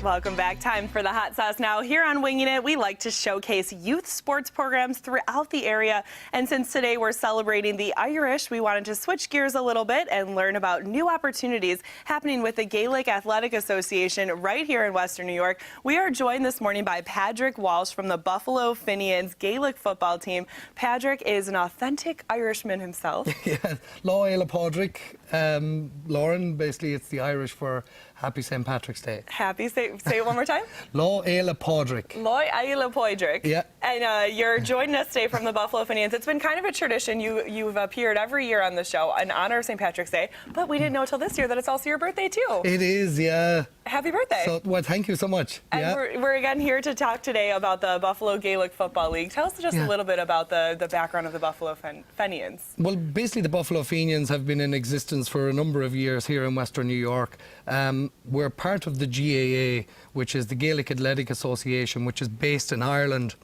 Welcome back. Time for the hot sauce now. Here on Winging It, we like to showcase youth sports programs throughout the area. And since today we're celebrating the Irish, we wanted to switch gears a little bit and learn about new opportunities happening with the Gaelic Athletic Association right here in Western New York. We are joined this morning by Patrick Walsh from the Buffalo Fenians Gaelic football team. Patrick is an authentic Irishman himself. Yeah, Lá Éile Pádraig. Lauren, basically it's the Irish for Happy St. Patrick's Day. Happy, say it one more time. Lá Éile Pádraig. Lá Éile Pádraig. Yeah. And you're joining us today from the Buffalo Fenians. It's been kind of a tradition. You've appeared every year on the show in honor of St. Patrick's Day, but we didn't know till this year that it's also your birthday too. It is, yeah. Happy birthday. So, well, thank you so much. And yeah. we're again here to talk today about the Buffalo Gaelic Football League. Tell us just a little bit about the background of the Buffalo Fenians. Well, basically the Buffalo Fenians have been in existence for a number of years here in Western New York. We're part of the GAA, which is the Gaelic Athletic Association, which is based in Ireland.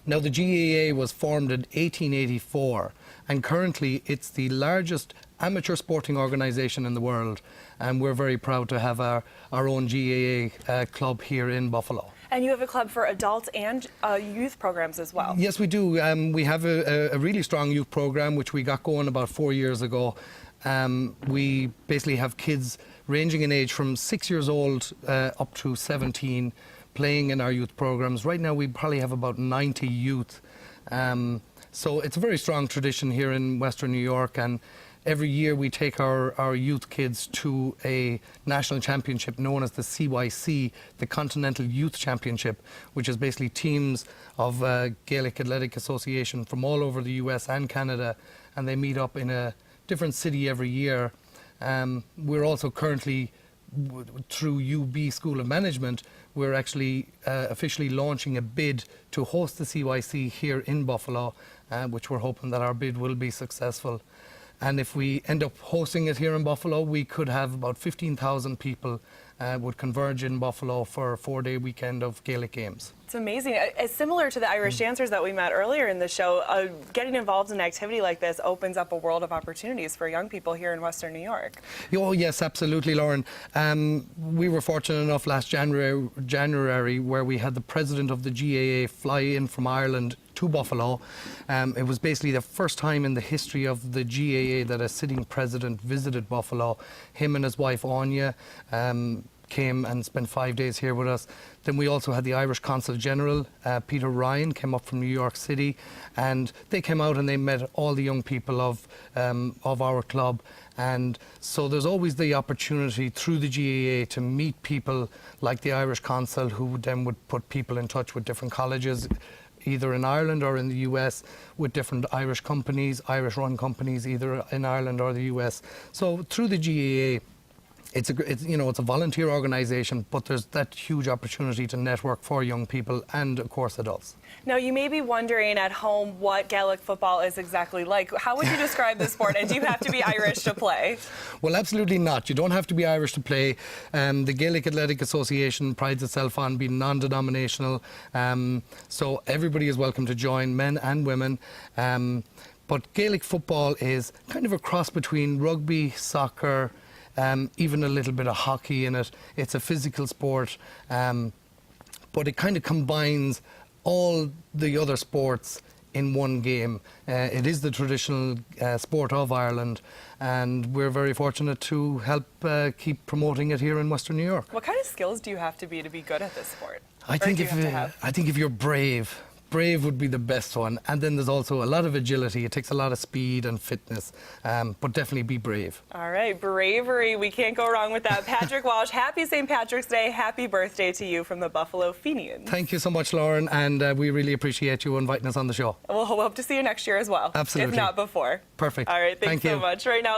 Now, the GAA was formed in 1884, and currently it's the largest amateur sporting organisation in the world, and we're very proud to have our own GAA club here in Buffalo. And you have a club for adults and youth programs as well. Yes, we do. We have a really strong youth program, which we got going about 4 years ago. We basically have kids ranging in age from 6 years old up to 17 playing in our youth programs. Right now we probably have about 90 youth. So it's a very strong tradition here in Western New York, and every year we take our youth kids to a national championship known as the CYC, the Continental Youth Championship, which is basically teams of Gaelic Athletic Association from all over the US and Canada, and they meet up in a different city every year. We're also currently, through UB School of Management, we're actually officially launching a bid to host the CYC here in Buffalo, which we're hoping that our bid will be successful. And if we end up hosting it here in Buffalo, we could have about 15,000 people would converge in Buffalo for a 4-day weekend of Gaelic games. It's amazing. It's similar to the Irish dancers that we met earlier in the show. Getting involved in an activity like this opens up a world of opportunities for young people here in Western New York. Oh yes, absolutely, Lauren. We were fortunate enough last January where we had the president of the GAA fly in from Ireland to Buffalo. It was basically the first time in the history of the GAA that a sitting president visited Buffalo. Him and his wife Anya came and spent 5 days here with us. Then we also had the Irish Consul General, Peter Ryan, came up from New York City, and they came out and they met all the young people of our club. And so there's always the opportunity through the GAA to meet people like the Irish Consul, who then would put people in touch with different colleges, either in Ireland or in the US, with different Irish companies, Irish-run companies, either in Ireland or the US. So through the GAA, it's a volunteer organisation, but there's that huge opportunity to network for young people and, of course, adults. Now, you may be wondering at home what Gaelic football is exactly like. How would you describe the sport, and do you have to be Irish to play? Well, absolutely not. You don't have to be Irish to play. The Gaelic Athletic Association prides itself on being non-denominational, so everybody is welcome to join, men and women. But Gaelic football is kind of a cross between rugby, soccer, even a little bit of hockey in it. It's a physical sport, but it kind of combines all the other sports in one game. It is the traditional sport of Ireland, and we're very fortunate to help keep promoting it here in Western New York. What kind of skills do you have to be good at this sport? I think if you're brave. Brave would be the best one, and then there's also a lot of agility. It takes a lot of speed and fitness, but definitely be brave. All right, bravery, we can't go wrong with that. Patrick Walsh, happy St. Patrick's Day, happy birthday to you from the Buffalo Fenians. Thank you so much, Lauren, and we really appreciate you inviting us on the show. We'll hope to see you next year as well. Absolutely. If not before. Perfect. All right, thanks so much. Right now.